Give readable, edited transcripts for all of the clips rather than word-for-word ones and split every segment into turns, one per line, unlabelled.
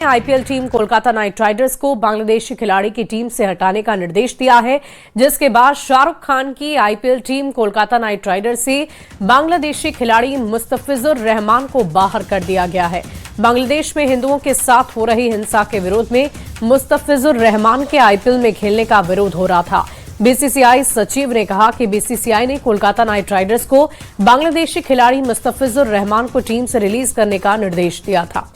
IPL team Kolkata night Riders को बांग्लादेशी खिलाड़ी की टीम से हटाने का निर्देश दिया है, जिसके बाद शाहरुख खान की IPL team Kolkata night Riders से बांग्लादेशी खिलाड़ी मुस्तफिजुर रहमान को बाहर कर दिया गया है। बांग्लादेश में हिंदुओं के साथ हो रही हिंसा के विरोध में मुस्तफिजुर रहमान के आईपीएल में खेलने का विरोध हो रहा था। बीसीसीआई सचिव ने कहा कि बीसीसीआई ने कोलकाता नाइट राइडर्स को बांग्लादेशी खिलाड़ी मुस्तफिजुर रहमान को टीम से रिलीज करने का निर्देश दिया था।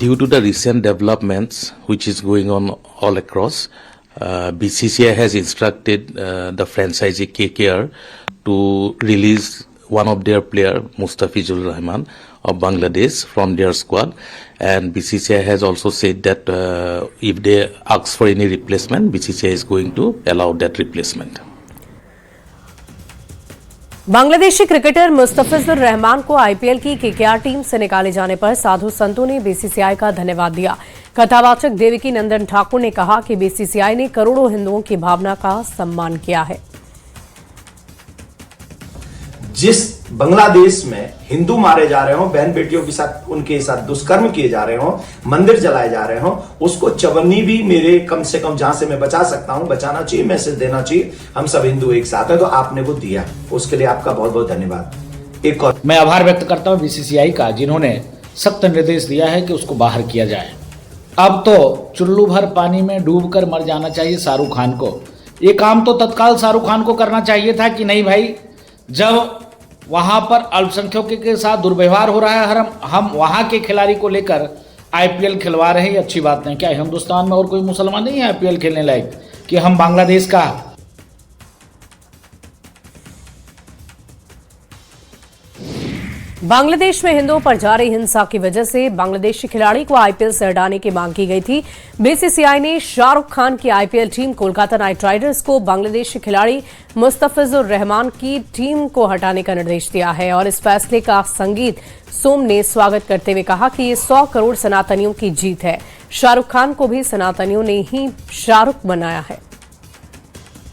Due to the recent developments which is going on all across, BCCI has instructed the franchisee KKR to release one of their player, Mustafizur Rahman of Bangladesh, from their squad, and BCCI has also said that if they ask for any replacement, BCCI is going to allow that replacement.
Bangladeshi cricketer Mustafizur Rahman को IPL की KKR team से निकाले जाने पर साधु संतों ने BCCI का धन्यवाद दिया। कथावाचक देवकी नंदन ठाकुर ने कहा कि बीसीसीआई ने करोड़ों हिंदुओं की भावना का सम्मान किया है।
जिस बांग्लादेश में हिंदू मारे जा रहे हो, बहन बेटियों के साथ उनके साथ दुष्कर्म किए जा रहे हो, मंदिर जलाए जा रहे हो, उसको चवन्नी भी मेरे कम से कम जहां से मैं बचा सकता हूं बचाना चाहिए, मैसेज देना चाहिए। हम सब हिंदू एक साथ है, तो आपने वो दिया, उसके लिए आपका बहुत बहुत धन्यवाद।
एक और मैं आभार व्यक्त करता हूं बीसीसीआई का, जिन्होंने सख्त निर्देश दिया है कि उसको बाहर किया जाए। अब तो चुल्लू भर पानी में डूबकर मर जाना चाहिए शाहरुख खान को। ये काम तो तत्काल शाहरुख खान को करना चाहिए था कि नहीं भाई, जब वहां पर अल्पसंख्यकों के साथ दुर्व्यवहार हो रहा है, हम वहां के खिलाड़ी को लेकर आईपीएल खिलवा रहे हैं, ये अच्छी बात नहीं। क्या हिंदुस्तान में और कोई मुसलमान नहीं है आईपीएल खेलने लायक कि हम बांग्लादेश का?
बांग्लादेश में हिंदुओं पर जारी हिंसा की वजह से बांग्लादेशी खिलाड़ी को आईपीएल से हटाने की मांग की गई थी। बीसीसीआई ने शाहरुख खान की IPL team Kolkata night Riders को बांग्लादेशी खिलाड़ी मुस्तफिजुर रहमान की टीम को हटाने का निर्देश दिया है और इस फैसले का संगीत सोम ने स्वागत करते हुए कहा कि ये 100 करोड़ सनातनियों की जीत है। शाहरुख खान को भी सनातनियों ने ही शाहरुख बनाया है।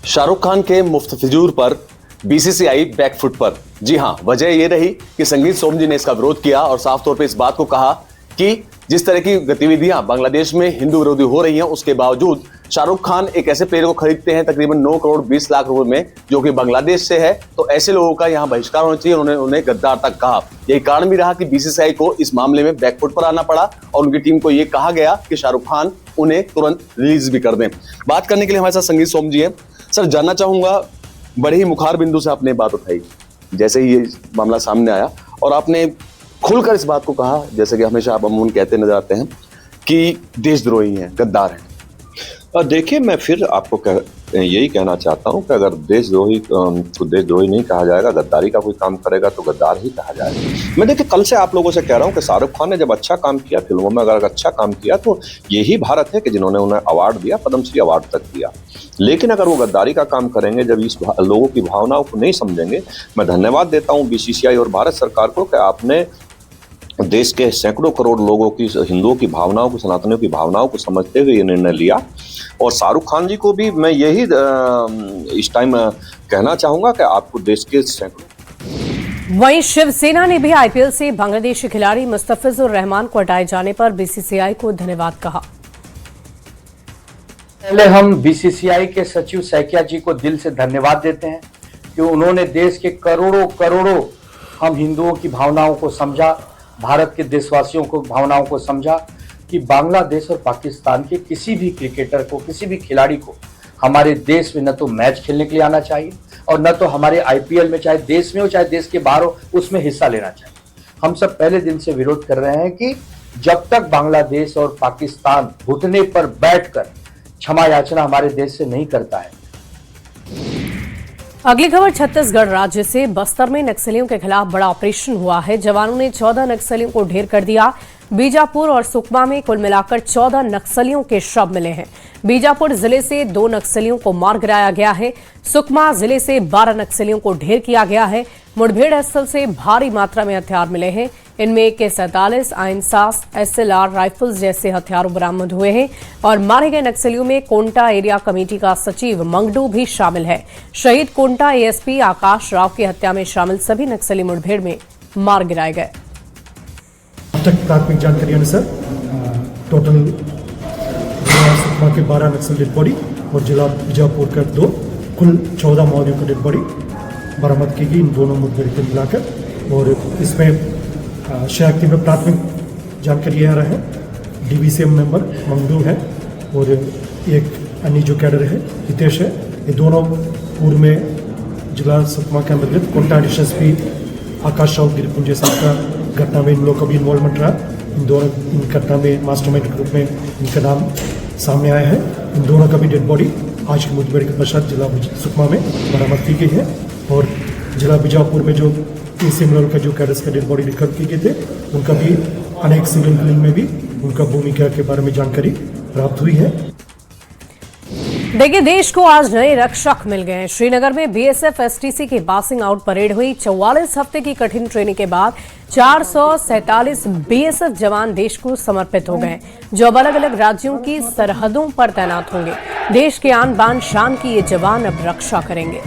शाहरुख खान के मुस्तफिजुर पर बीसीसीआई बैकफुट पर। जी हां, वजह यह रही कि संगीत सोम जी ने इसका विरोध किया और साफ तौर पे इस बात को कहा कि जिस तरह की गतिविधियां बांग्लादेश में हिंदू विरोधी हो रही हैं, उसके बावजूद शाहरुख खान एक ऐसे प्लेयर को खरीदते हैं तकरीबन 9 करोड़ 20 लाख रुपए में, जो कि बांग्लादेश से है, तो ऐसे लोगों का यहां बहिष्कार होना चाहिए। उन्होंने उन्हें गद्दार तक कहा। यही कारण भी रहा कि बीसीसीआई को इस मामले में बैकफुट पर आना पड़ा और उनकी टीम को यह कहा गया कि शाहरुख खान उन्हें तुरंत रिलीज भी कर दें। बात करने के लिए हमारे साथ संगीत सोम जी है। सर, जानना चाहूंगा, बड़े ही मुखार बिंदु से आपने बात उठाई जैसे ही ये मामला सामने आया, और आपने खुलकर इस बात को कहा, जैसे कि हमेशा आप अमूमन कहते नजर आते हैं कि देशद्रोही हैं, गद्दार हैं।
देखिए, मैं फिर आपको यही कहना चाहता हूं कि अगर देशद्रोही को देशद्रोही नहीं कहा जाएगा, गद्दारी का कोई काम करेगा तो गद्दार ही कहा जाएगा। मैं देखिए, कल से आप लोगों से कह रहा हूं कि शाहरुख खान ने जब अच्छा काम किया फिल्मों में, अगर अच्छा काम किया तो यही भारत है कि जिन्होंने उन्हें अवार्ड दिया, पद्मश्री अवार्ड तक दिया। लेकिन अगर वो गद्दारी का काम करेंगे, जब इस लोगों की भावनाओं को नहीं समझेंगे, मैं धन्यवाद देता हूँ बीसीसीआई और भारत सरकार को कि आपने देश के सैकड़ों करोड़ लोगों की, हिंदुओं की भावनाओं को, सनातनियों की भावनाओं को समझते हुए ये निर्णय लिया। और शाहरुख खान जी को भी मैं यही इस टाइम कहना चाहूंगा कि आपको देश के सैकड़ों।
वहीं शिवसेना ने भी आईपीएल से बांग्लादेशी खिलाड़ी मुस्तफिजुर रहमान को हटाए जाने पर बीसीसीआई को धन्यवाद कहा।
पहले हम बीसीसीआई के सचिव सैकिया जी को दिल से धन्यवाद देते हैं कि उन्होंने देश के करोड़ों हम हिंदुओं की भावनाओं को समझा, भारत के देशवासियों को भावनाओं को समझा कि बांग्लादेश और पाकिस्तान के किसी भी क्रिकेटर को, किसी भी खिलाड़ी को हमारे देश में न तो मैच खेलने के लिए आना चाहिए और न तो हमारे आईपीएल में, चाहे देश में हो चाहे देश के बाहर हो, उसमें हिस्सा लेना चाहिए। हम सब पहले दिन से विरोध कर रहे हैं कि जब तक बांग्लादेश और पाकिस्तान घुटने पर बैठकर क्षमा याचना हमारे देश से नहीं करता है।
अगली खबर छत्तीसगढ़ राज्य से। बस्तर में नक्सलियों के खिलाफ बड़ा ऑपरेशन हुआ है। जवानों ने 14 नक्सलियों को ढेर कर दिया। बीजापुर और सुकमा में कुल मिलाकर 14 नक्सलियों के शव मिले हैं। बीजापुर जिले से 2 नक्सलियों को मार गिराया गया है। सुकमा जिले से 12 नक्सलियों को ढेर किया गया है। मुठभेड़ स्थल से भारी मात्रा में हथियार मिले हैं। इनमें AK-47, आइंसास, SLR राइफल्स जैसे हथियार बरामद हुए हैं और मारे गए नक्सलियों में कोंटा एरिया कमेटी का सचिव मंगडू भी शामिल है। शहीद कोंटा ASP आकाश राव की हत्या में शामिल सभी नक्सली मुठभेड़ में मार गिराए गए।
अब तक प्राथमिक जानकारी अनुसार टोटल सुकमा के 12 नक्सल डेड बॉडी और जिला बीजापुर का 2, कुल 14 माओवादियों का डेड बॉडी बरामद की गई इन दोनों मुठभेड़ को मिलाकर। और इसमें शक्ति में प्राथमिक जानकारी आ रहा है DVCM मेंबर मंगडू है और एक अन्य जो कैडर है हितेश है। ये दोनों पूर्व में जिला सुकमा के अंतर्गत कोंटा DSP आकाश राव गिरिपुंजे साहब का घटना में इन लोगों का भी इन्वॉल्वमेंट रहा। इन घटना में मास्टरमाइंड ग्रुप में इनका नाम सामने आया है। इन दोनों का भी डेड बॉडी आज की मुठभेड़ के पश्चात जिला सुकमा में बरामद की गई है। और जिला बीजापुर में जो सिमिलर का जो कैडर्स का डेड बॉडी रिकवर किए गए थे उनका भी अनेक सिविल किलिंग में भी उनका भूमिका के बारे में जानकारी प्राप्त हुई है।
देखिए, देश को आज नए रक्षक मिल गए हैं। श्रीनगर में BSF STC की पासिंग आउट परेड हुई। 44 हफ्ते की कठिन ट्रेनिंग के बाद 447 BSF जवान देश को समर्पित हो गए, जो अब अलग अलग राज्यों की सरहदों पर तैनात होंगे। देश के आन बान शान की ये जवान अब रक्षा करेंगे।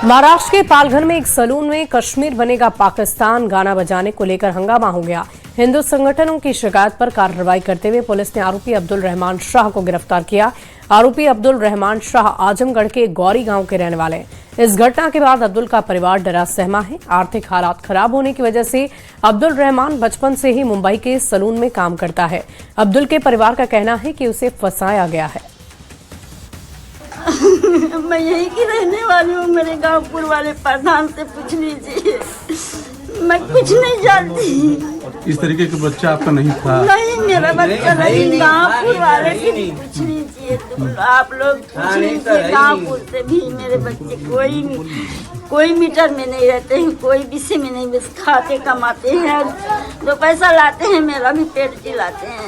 महाराष्ट्र के पालघर में एक सलून में कश्मीर बनेगा पाकिस्तान गाना बजाने को लेकर हंगामा हो गया। हिंदू संगठनों की शिकायत पर कार्रवाई करते हुए पुलिस ने आरोपी अब्दुल रहमान शाह को गिरफ्तार किया। आरोपी अब्दुल रहमान शाह आजमगढ़ के गौरी गांव के रहने वाले हैं। इस घटना के बाद अब्दुल का परिवार डरा सहमा है। आर्थिक हालात खराब होने की वजह से अब्दुल रहमान बचपन से ही मुंबई के सलून में काम करता है। अब्दुल के परिवार का कहना है कि उसे फंसाया गया है।
मैं यही की रहने वाली हूँ। मेरे गांवपुर वाले प्रधान से पूछ लीजिए, मैं कुछ नहीं जानती।
इस तरीके का बच्चा आपका नहीं था?
नहीं, मेरा बच्चा नहीं। गांवपुर वाले से पूछ लीजिए, तो आप लोग पूछ लीजिए गांवपुर से भी। मेरे बच्चे कोई मीटर में नहीं रहते हैं, कोई विषय में नहीं, बस खाते कमाते हैं, दो पैसा लाते हैं, मेरा भी पेट चिल्लाते हैं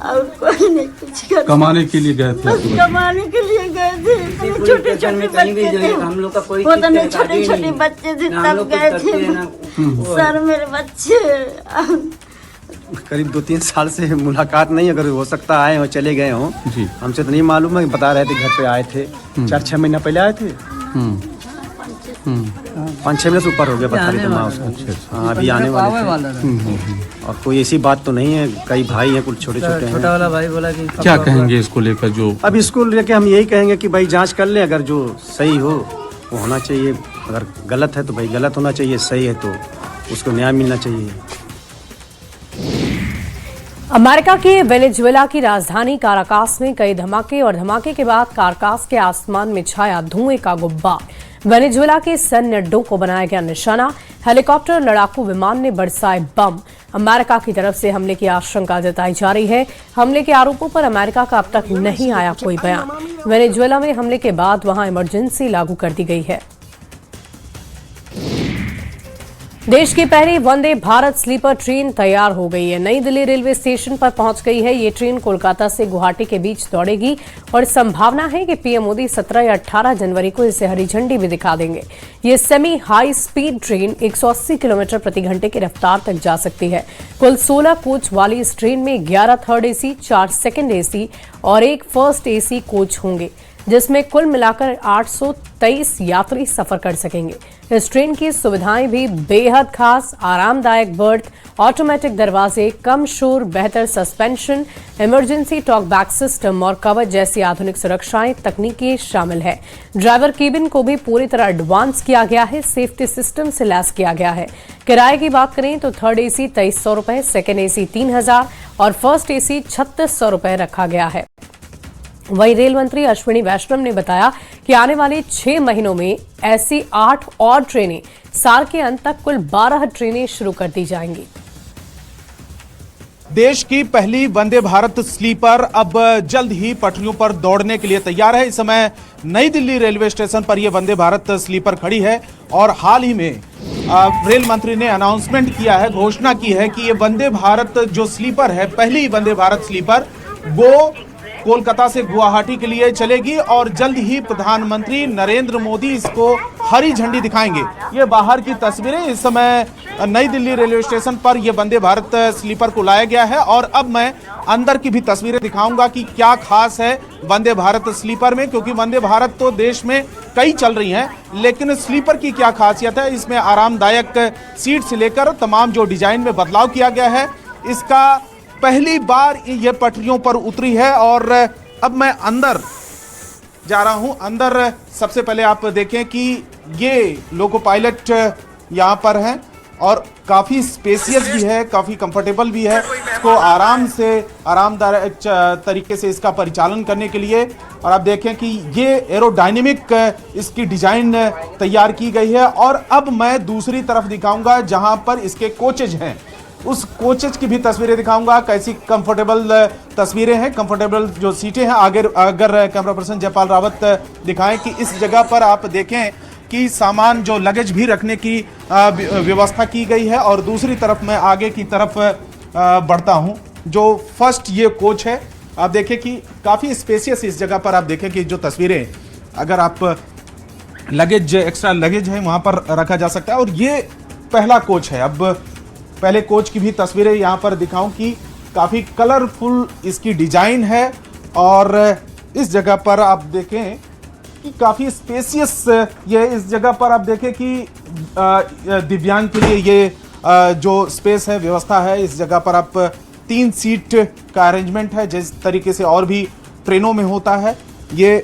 और कोई नहीं कुछ करता।
कमाने के लिए गए थे?
कमाने के लिए गए थे। छोटे छोटे बच्चे थे, हम लोग का कोई छोटे छोटे बच्चे थे तब गए थे सर। मेरे बच्चे
करीब 2-3 साल से मुलाकात नहीं, अगर हो सकता आए हो चले गए हो, हमसे तो नहीं मालूम है। बता रहे थे घर पे आए थे, 4-6 महीना पहले आए थे। 5-6 महीने से ऊपर हो गया, बता रहे थे माँ उसको। हाँ, अभी आने वाले थे। और कोई ऐसी बात तो नहीं है, कई भाई हैं, कुछ छोटे छोटे हैं।
छोटा वाला भाई बोला कि क्या कहेंगे इसको लेकर? जो
अब इसको लेके हम यही कहेंगे कि भाई जांच कर लें, अगर जो सही हो वो होना चाहिए, अगर गलत है तो भाई गलत होना चाहिए, सही है तो उसको न्याय मिलना चाहिए।
अमेरिका के वेनेजुएला की राजधानी काराकास में कई धमाके और धमाके के बाद काराकास के आसमान में छाया धुएं का गुब्बार। वेनेजुएला के सैन्य अड्डों को बनाया गया निशाना। हेलीकॉप्टर, लड़ाकू विमान ने बरसाए बम। अमेरिका की तरफ से हमले की आशंका जताई जा रही है। हमले के आरोपों पर अमेरिका का अब तक नहीं आया कोई बयान। वेनेजुएला में हमले के बाद वहां इमरजेंसी लागू कर दी गई है। देश की पहली वंदे भारत स्लीपर ट्रेन तैयार हो गई है। नई दिल्ली रेलवे स्टेशन पर पहुंच गई है। ये ट्रेन कोलकाता से गुवाहाटी के बीच दौड़ेगी और संभावना है कि पीएम मोदी 17 या 18 जनवरी को इसे हरी झंडी भी दिखा देंगे। ये semi high speed train 180 kilometre प्रति घंटे की रफ्तार तक जा सकती है। कुल 16 कोच वाली इस ट्रेन में 11 थर्ड एसी, 4 सेकेंड एसी और 1 फर्स्ट एसी कोच होंगे, जिसमें कुल मिलाकर 823 यात्री सफर कर सकेंगे। इस ट्रेन की सुविधाएं भी बेहद खास, आरामदायक बर्थ, ऑटोमेटिक दरवाजे, कम शोर, बेहतर suspension, emergency talk back system और कवच जैसी आधुनिक सुरक्षाएं तकनीकी शामिल है। ड्राइवर केबिन को भी पूरी तरह एडवांस किया गया है, सेफ्टी सिस्टम से लैस किया गया है। किराए की बात करें तो थर्ड एसी 2300 रुपए, सेकेंड एसी 3000 और फर्स्ट एसी 3600 रुपए रखा गया है। वहीं रेल मंत्री अश्विनी वैष्णव ने बताया कि आने वाले 6 महीनों में ऐसी 8 और ट्रेनें, साल के अंत तक कुल 12 ट्रेनें शुरू कर दी जाएंगी।
देश की पहली वंदे भारत स्लीपर अब जल्द ही पटरियों पर दौड़ने के लिए तैयार है। इस समय नई दिल्ली रेलवे स्टेशन पर यह वंदे भारत स्लीपर खड़ी है और हाल ही में रेल मंत्री ने अनाउंसमेंट किया है, घोषणा की है कि ये वंदे भारत जो स्लीपर है, पहली वंदे भारत स्लीपर, वो कोलकाता से गुवाहाटी के लिए चलेगी और जल्द ही प्रधानमंत्री नरेंद्र मोदी इसको हरी झंडी दिखाएंगे। ये बाहर की तस्वीरें, इस समय नई दिल्ली रेलवे स्टेशन पर यह वंदे भारत स्लीपर को लाया गया है और अब मैं अंदर की भी तस्वीरें दिखाऊंगा कि क्या खास है वंदे भारत स्लीपर में, क्योंकि वंदे भारत तो देश में कई चल रही हैं, लेकिन स्लीपर की क्या खासियत है, इसमें आरामदायक सीट से लेकर तमाम जो डिजाइन में बदलाव किया गया है, इसका पहली बार ये पटरियों पर उतरी है। और अब मैं अंदर जा रहा हूं। अंदर सबसे पहले आप देखें कि ये लोको पायलट यहाँ पर हैं और काफ़ी स्पेसियस भी है, काफ़ी कंफर्टेबल भी है, इसको आराम से आरामदायक तरीके से इसका परिचालन करने के लिए। और आप देखें कि ये एरोडायनेमिक इसकी डिज़ाइन तैयार की गई है। और अब मैं दूसरी तरफ दिखाऊंगा जहां पर इसके कोचेज हैं, उस कोचेज की भी तस्वीरें दिखाऊंगा, कैसी कंफर्टेबल तस्वीरें हैं, कंफर्टेबल जो सीटें हैं। आगे अगर कैमरा पर्सन जयपाल रावत दिखाएं कि इस जगह पर आप देखें कि सामान जो लगेज भी रखने की व्यवस्था की गई है। और दूसरी तरफ मैं आगे की तरफ बढ़ता हूं। जो फर्स्ट ये कोच है, आप देखें कि काफ़ी स्पेसियस इस जगह पर आप देखें कि जो तस्वीरें, अगर आप लगेज एक्स्ट्रा लगेज है वहाँ पर रखा जा सकता है। और ये पहला कोच है। अब पहले कोच की भी तस्वीरें यहाँ पर दिखाऊं कि काफ़ी कलरफुल इसकी डिजाइन है। और इस जगह पर आप देखें कि काफ़ी स्पेसियस ये, इस जगह पर आप देखें कि दिव्यांग के लिए ये जो स्पेस है, व्यवस्था है, इस जगह पर आप 3 सीट का अरेंजमेंट है जिस तरीके से और भी ट्रेनों में होता है। ये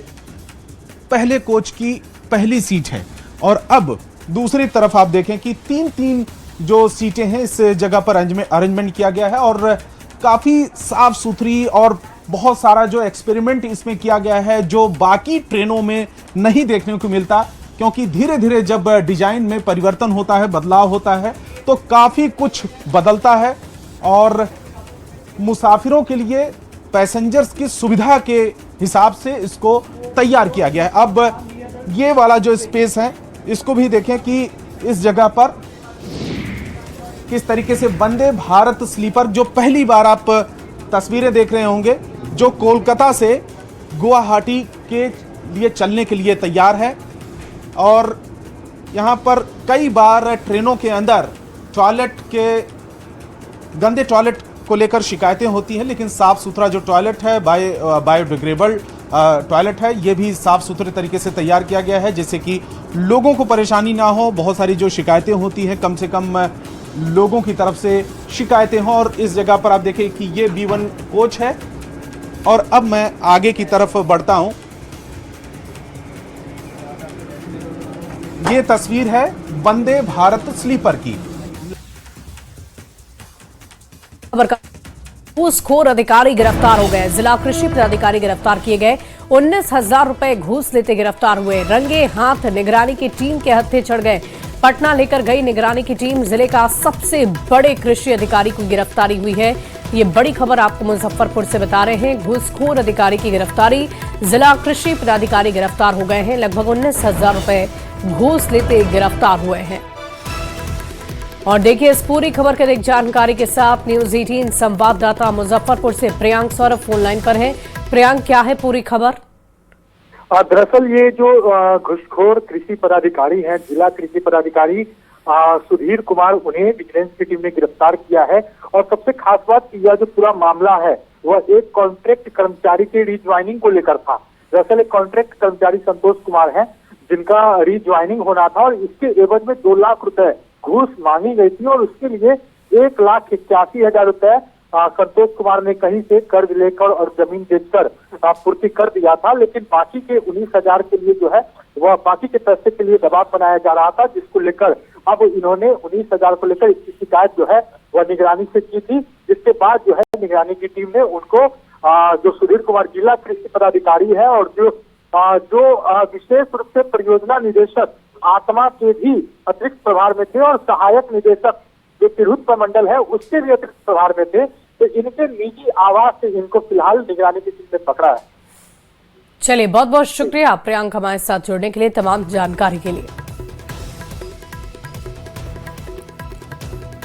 पहले कोच की पहली सीट है। और अब दूसरी तरफ आप देखें कि 3-3 जो सीटें हैं इस जगह पर अरेंजमेंट किया गया है और काफ़ी साफ सुथरी और बहुत सारा जो एक्सपेरिमेंट इसमें किया गया है जो बाकी ट्रेनों में नहीं देखने को मिलता, क्योंकि धीरे धीरे जब डिजाइन में परिवर्तन होता है, बदलाव होता है, तो काफ़ी कुछ बदलता है। और मुसाफिरों के लिए, पैसेंजर्स की सुविधा के हिसाब से इसको तैयार किया गया है। अब ये वाला जो स्पेस है इसको भी देखें कि इस जगह पर किस तरीके से वंदे भारत स्लीपर, जो पहली बार आप तस्वीरें देख रहे होंगे, जो कोलकाता से गुवाहाटी के लिए चलने के लिए तैयार है। और यहाँ पर कई बार ट्रेनों के अंदर टॉयलेट के गंदे टॉयलेट को लेकर शिकायतें होती हैं, लेकिन साफ सुथरा जो टॉयलेट है, बायोडिग्रेडेबल टॉयलेट है, ये भी साफ सुथरे तरीके से तैयार किया गया है जिससे कि लोगों को परेशानी ना हो। बहुत सारी जो शिकायतें होती हैं, कम से कम लोगों की तरफ से शिकायतें हों। और इस जगह पर आप देखें कि ये B1 कोच है। और अब मैं आगे की तरफ बढ़ता हूं। ये तस्वीर है वंदे भारत स्लीपर की।
घूसखोर अधिकारी गिरफ्तार हो गए। जिला कृषि पदाधिकारी गिरफ्तार किए गए। 19,000 रुपए घूस लेते गिरफ्तार हुए। रंगे हाथ निगरानी की टीम के हत्थे चढ़ गए। पटना लेकर गई निगरानी की टीम। जिले का सबसे बड़े कृषि अधिकारी को गिरफ्तारी हुई है। ये बड़ी खबर आपको मुजफ्फरपुर से बता रहे हैं। घूसखोर अधिकारी की गिरफ्तारी, जिला कृषि पदाधिकारी गिरफ्तार हो गए हैं। लगभग 19,000 रुपए घूस लेते गिरफ्तार हुए हैं। और देखिए इस पूरी खबर के अधिक जानकारी के साथ न्यूज 18 संवाददाता मुजफ्फरपुर से प्रियांक सौरभ फोन लाइन पर है। प्रियांक, क्या है पूरी खबर?
दरअसल ये जो घूसखोर कृषि पदाधिकारी हैं, जिला कृषि पदाधिकारी सुधीर कुमार, उन्हें विजिलेंस की टीम ने गिरफ्तार किया है। और सबसे खास बात यह जो पूरा मामला है वह एक कॉन्ट्रैक्ट कर्मचारी के रिज्वाइनिंग को लेकर था। दरअसल एक कॉन्ट्रैक्ट कर्मचारी संतोष कुमार हैं जिनका रिज्वाइनिंग होना था और इसके एवज में 2 लाख रुपए घूस मांगी गई थी। और उसके लिए 1,81,000 रुपए संतोष कुमार ने कहीं से कर्ज लेकर और जमीन बेचकर पूर्ति कर दिया था। लेकिन बाकी के 19,000 के लिए जो है वह बाकी के पैसे के लिए दबाव बनाया जा रहा था, जिसको लेकर अब इन्होंने 19,000 को लेकर इसकी शिकायत जो है वह निगरानी से की थी। जिसके बाद जो है निगरानी की टीम ने उनको जो सुधीर कुमार जिला कृषि पदाधिकारी है और जो विशेष रूप से परियोजना निदेशक आत्मा के भी अतिरिक्त प्रभार में थे और सहायक निदेशक जो तिरहुत प्रमंडल है उसके भी अतिरिक्त प्रभार में थे, तो इनके निजी आवास से इनको फिलहाल निगरानी की टीम ने पकड़ा है।
चलिए, बहुत बहुत शुक्रिया प्रियांक हमारे साथ जुड़ने के लिए, तमाम जानकारी के लिए।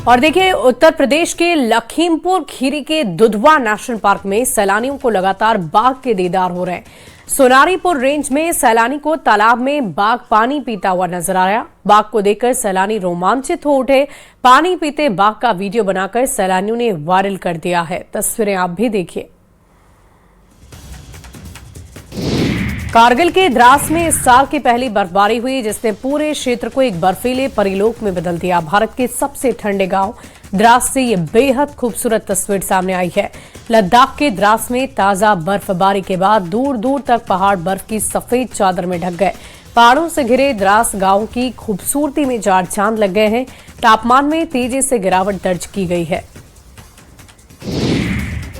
और देखिए, उत्तर प्रदेश के लखीमपुर खीरी के दुधवा नेशनल पार्क में सैलानियों को लगातार बाघ के दीदार हो रहे हैं। सोनारीपुर रेंज में सैलानी को तालाब में बाघ पानी पीता हुआ नजर आया। बाघ को देखकर सैलानी रोमांचित हो उठे। पानी पीते बाघ का वीडियो बनाकर सैलानियों ने वायरल कर दिया है। तस्वीरें आप भी देखिए। कारगिल के द्रास में इस साल की पहली बर्फबारी हुई, जिसने पूरे क्षेत्र को एक बर्फीले परिलोक में बदल दिया। भारत के सबसे ठंडे गांव द्रास से ये बेहद खूबसूरत तस्वीर सामने आई है। लद्दाख के द्रास में ताजा बर्फबारी के बाद दूर दूर तक पहाड़ बर्फ की सफेद चादर में ढक गए। पहाड़ों से घिरे द्रास गांव की खूबसूरती में चार चांद लग गए हैं। तापमान में तेजी से गिरावट दर्ज की गई है।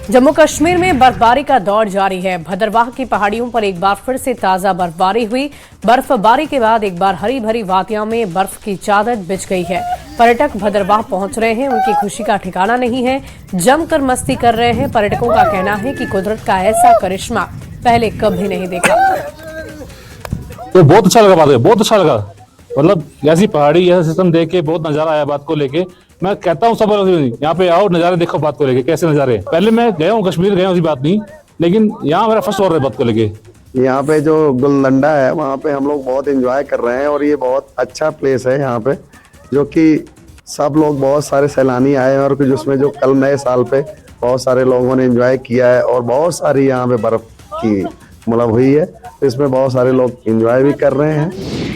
जम्मू कश्मीर में बर्फबारी का दौर जारी है। भद्रवाह की पहाड़ियों पर एक बार फिर से ताजा बर्फबारी हुई। बर्फबारी के बाद एक बार हरी भरी वादियों में बर्फ की चादर बिछ गई है। पर्यटक भद्रवाह पहुंच रहे हैं, उनकी खुशी का ठिकाना नहीं है, जमकर मस्ती कर रहे हैं। पर्यटकों का कहना है कि कुदरत का ऐसा करिश्मा पहले कभी नहीं देखा।
तो बहुत अच्छा लगा, बात है बहुत अच्छा लगा। मतलब ऐसी पहाड़ी ऐसा सिस्टम देख के बहुत नजारा आया। बात को लेके मैं कहता हूँ सब यहाँ पे आओ, नजारे देखो। बात को लेके कैसे नजारे, पहले मैं गया हूँ कश्मीर, गया हूँ, ऐसी बात नहीं, लेकिन यहाँ मेरा फर्स्ट और है बात को लेके।
यहाँ पे जो गुलदंडा है वहाँ पे हम लोग बहुत एंजॉय कर रहे हैं और ये बहुत अच्छा प्लेस है यहाँ पे, जो कि सब लोग बहुत सारे सैलानी आए हैं और जिसमें जो कल नए साल पे बहुत सारे लोगों ने एंजॉय किया है और बहुत सारी यहाँ पे बर्फ की मतलब हुई है, तो इसमें बहुत सारे लोग एंजॉय भी कर रहे हैं।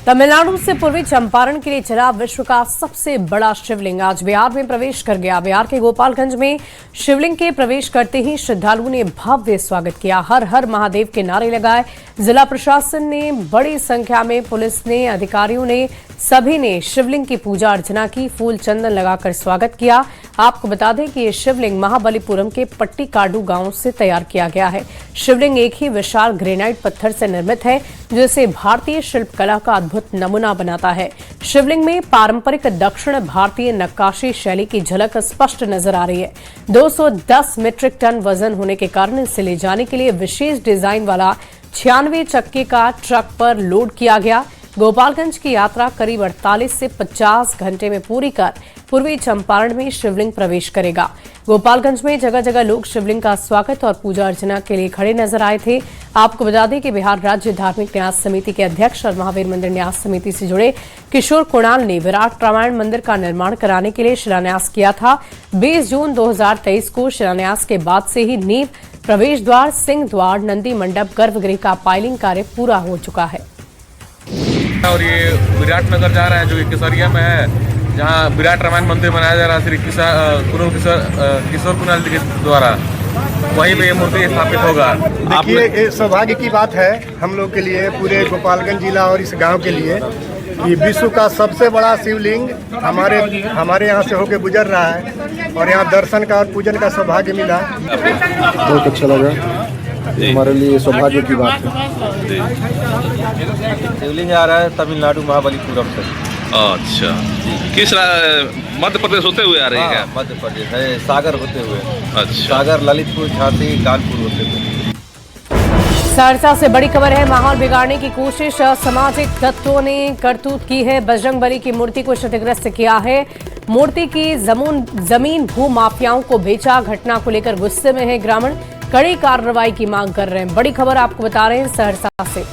तमिलनाडु से पूर्वी चंपारण के लिए चला विश्व का सबसे बड़ा शिवलिंग आज बिहार में प्रवेश कर गया। बिहार के गोपालगंज में शिवलिंग के प्रवेश करते ही श्रद्धालुओं ने भव्य स्वागत किया। हर हर महादेव के नारे लगाए। जिला प्रशासन ने, बड़ी संख्या में पुलिस ने, अधिकारियों ने, सभी ने शिवलिंग की पूजा अर्चना की, फूल चंदन लगाकर स्वागत किया। आपको बता दें कि ये शिवलिंग महाबलीपुरम के पट्टीकाडू गांव से तैयार किया गया है। शिवलिंग एक ही विशाल ग्रेनाइट पत्थर से निर्मित है, जो इसे भारतीय शिल्पकला का अद्भुत नमूना बनाता है। शिवलिंग में पारंपरिक दक्षिण भारतीय नक्काशी शैली की झलक स्पष्ट नजर आ रही है। 210 मीट्रिक टन वजन होने के कारण इसे ले जाने के लिए विशेष डिजाइन वाला 96 चक्के का ट्रक पर लोड किया गया। गोपालगंज की यात्रा करीब 48 से 50 घंटे में पूरी कर पूर्वी चंपारण में शिवलिंग प्रवेश करेगा। गोपालगंज में जगह जगह लोग शिवलिंग का स्वागत और पूजा अर्चना के लिए खड़े नजर आए थे। आपको बता दें कि बिहार राज्य धार्मिक न्यास समिति के अध्यक्ष और महावीर मंदिर न्यास समिति से जुड़े किशोर कुणाल ने विराट रामायण मंदिर का निर्माण कराने के लिए शिलान्यास किया था। 20 जून 2023 को शिलान्यास के बाद से ही नींव, प्रवेश द्वार, सिंह द्वार, नंदी मंडप, गर्भगृह का पाइलिंग कार्य पूरा हो चुका है।
और ये विराट नगर जा रहा है, जो केसरिया में है, जहाँ विराट रामायण मंदिर बनाया जा रहा है श्री किशोर कुणाल जी के द्वारा, वहीं पे ये मूर्ति स्थापित होगा।
देखिए, ये सौभाग्य की बात है हम लोग के लिए, पूरे गोपालगंज जिला और इस गांव के लिए। ये विश्व का सबसे बड़ा शिवलिंग हमारे यहाँ से होके गुजर रहा है और यहाँ दर्शन का और पूजन का सौभाग्य मिला।
बहुत अच्छा लगा, हमारे लिए सौभाग्य की बात है।
शिवलिंग आ रहा है तमिलनाडु महाबलीपुरम से।
अच्छा, किस मध्य प्रदेश होते हुए आ रही है?
मध्य प्रदेश है, सागर होते हुए।
अच्छा,
सागर, ललितपुर, झांसी, कानपुर होते हुए।
सहरसा से बड़ी खबर है। माहौल बिगाड़ने की कोशिश असामाजिक तत्वों ने करतूत की है। बजरंगबली की मूर्ति को क्षतिग्रस्त किया है। मूर्ति की जमीन भू माफियाओं को बेचा। घटना को लेकर गुस्से में है ग्रामीण, कड़ी कार्रवाई की मांग कर रहे हैं। बड़ी खबर आपको बता रहे हैं सहरसा से।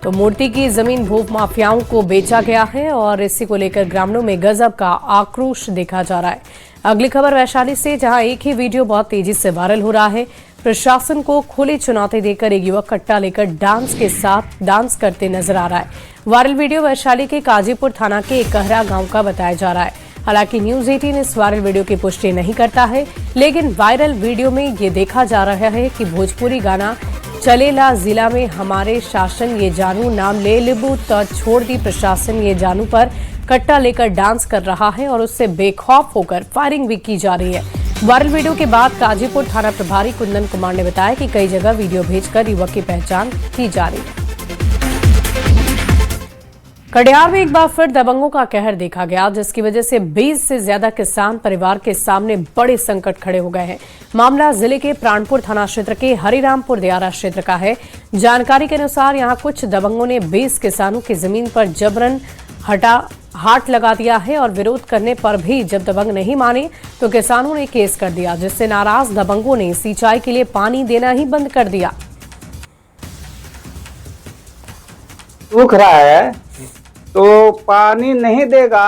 तो मूर्ति की जमीन भू माफियाओं को बेचा गया है और इसी को लेकर ग्रामीणों में गजब का आक्रोश देखा जा रहा है। अगली खबर वैशाली से, जहां एक ही वीडियो बहुत तेजी से वायरल हो रहा है। प्रशासन को खुली चुनौती देकर एक युवक कट्टा लेकर डांस के साथ डांस करते नजर आ रहा है। वायरल वीडियो वैशाली के काजीपुर थाना के एकहरा गांव का बताया जा रहा है। हालांकि न्यूज 18 इस वायरल वीडियो की पुष्टि नहीं करता है, लेकिन वायरल वीडियो में ये देखा जा रहा है कि भोजपुरी गाना चलेला जिला में हमारे शासन ये जानू नाम ले लेबू तो छोड़ दी प्रशासन ये जानू पर कट्टा लेकर डांस कर रहा है और उससे बेखौफ होकर फायरिंग भी की जा रही है। वायरल वीडियो के बाद काजीपुर थाना प्रभारी कुंदन कुमार ने बताया कि कई जगह वीडियो भेजकर युवक की पहचान की जा रही है। कटिहार में एक बार फिर दबंगों का कहर देखा गया, जिसकी वजह से 20 से ज्यादा किसान परिवार के सामने बड़े संकट खड़े हो गए हैं। मामला जिले के प्राणपुर थाना क्षेत्र के हरिरामपुर दियारा क्षेत्र का है। जानकारी के अनुसार यहां कुछ दबंगों ने 20 किसानों की जमीन पर जबरन हाट लगा दिया है और विरोध करने पर भी जब दबंग नहीं माने तो किसानों ने केस कर दिया, जिससे नाराज दबंगों ने सिंचाई के लिए पानी देना ही बंद कर दिया।
सूख रहा है तो पानी नहीं देगा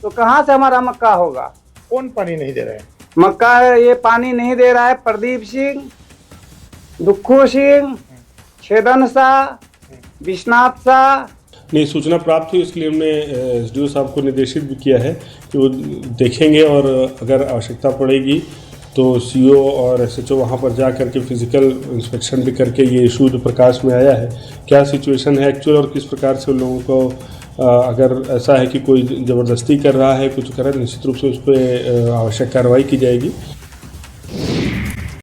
तो कहाँ से हमारा मक्का होगा?
कौन पानी नहीं दे रहे हैं?
मक्का ये पानी नहीं दे रहा है प्रदीप सिंह, दुखू सिंह, छेदन शाह, विश्वनाथ शाह।
नहीं, सूचना प्राप्त हुई, इसलिए हमने एसडीओ साहब को निर्देशित भी किया है कि वो देखेंगे और अगर आवश्यकता पड़ेगी तो सीओ और एसएचओ वहाँ पर जा करके फिजिकल इंस्पेक्शन भी करके ये इशू जो प्रकाश में आया है, क्या सिचुएशन है एक्चुअल और किस प्रकार से उन लोगों को अगर ऐसा है कि कोई ज़बरदस्ती कर रहा है, कुछ कर रहा है, निश्चित रूप से उस पर आवश्यक कार्रवाई की जाएगी।